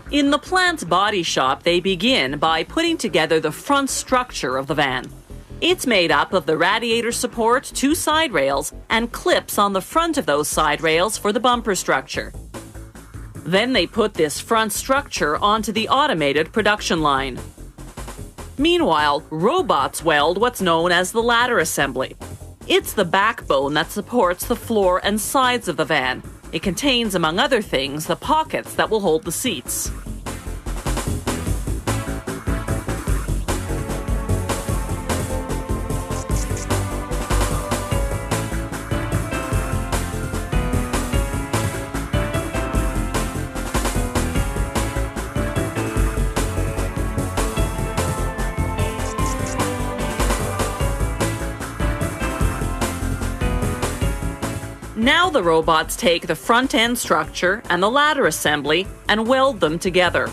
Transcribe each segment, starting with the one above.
In the plant's body shop, they begin by putting together the front structure of the van. It's made up of the radiator support, 2 side rails, and clips on the front of those side rails for the bumper structure. Then they put this front structure onto the automated production line. Meanwhile, robots weld what's known as the ladder assembly. It's the backbone that supports the floor and sides of the van. It contains, among other things, the pockets that will hold the seats. Now the robots take the front end structure and the ladder assembly and weld them together.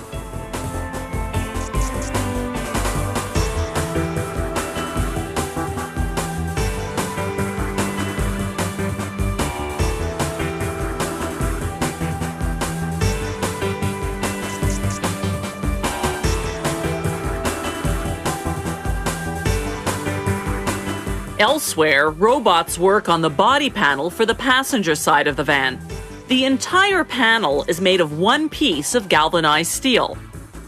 Elsewhere, robots work on the body panel for the passenger side of the van. The entire panel is made of one piece of galvanized steel.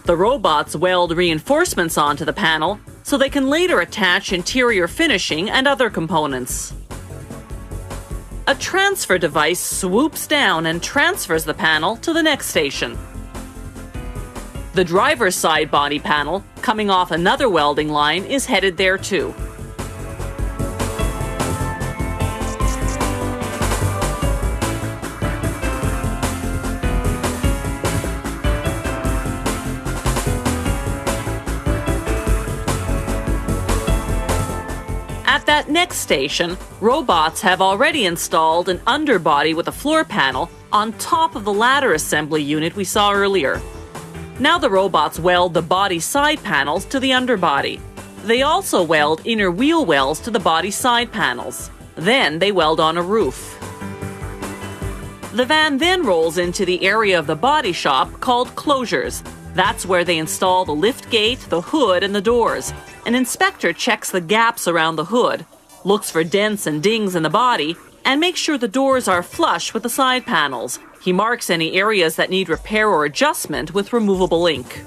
The robots weld reinforcements onto the panel so they can later attach interior finishing and other components. A transfer device swoops down and transfers the panel to the next station. The driver's side body panel, coming off another welding line, is headed there too. At that next station, robots have already installed an underbody with a floor panel on top of the ladder assembly unit we saw earlier. Now the robots weld the body side panels to the underbody. They also weld inner wheel wells to the body side panels. Then they weld on a roof. The van then rolls into the area of the body shop called closures. That's where they install the lift gate, the hood, and the doors. An inspector checks the gaps around the hood, looks for dents and dings in the body, and makes sure the doors are flush with the side panels. He marks any areas that need repair or adjustment with removable ink.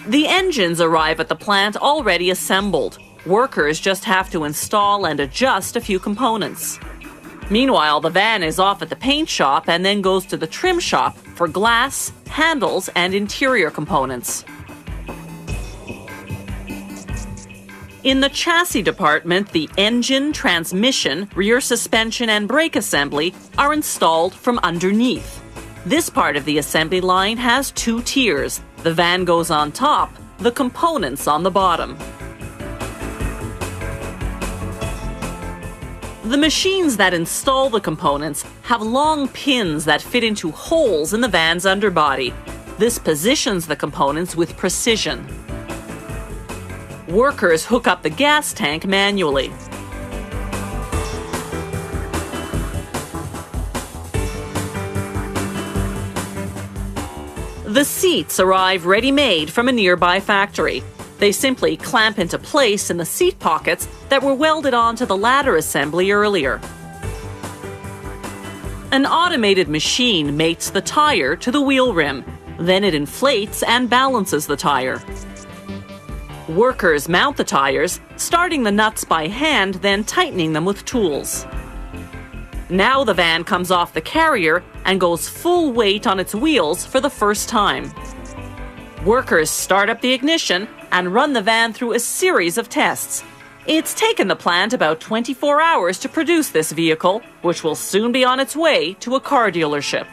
The engines arrive at the plant already assembled. Workers just have to install and adjust a few components. Meanwhile, the van is off at the paint shop and then goes to the trim shop for glass, handles, and interior components. In the chassis department, the engine, transmission, rear suspension, and brake assembly are installed from underneath. This part of the assembly line has 2 tiers. The van goes on top, the components on the bottom. The machines that install the components have long pins that fit into holes in the van's underbody. This positions the components with precision. Workers hook up the gas tank manually. The seats arrive ready-made from a nearby factory. They simply clamp into place in the seat pockets that were welded onto the ladder assembly earlier. An automated machine mates the tire to the wheel rim. Then it inflates and balances the tire. Workers mount the tires, starting the nuts by hand, then tightening them with tools. Now the van comes off the carrier and goes full weight on its wheels for the first time. Workers start up the ignition and run the van through a series of tests. It's taken the plant about 24 hours to produce this vehicle, which will soon be on its way to a car dealership.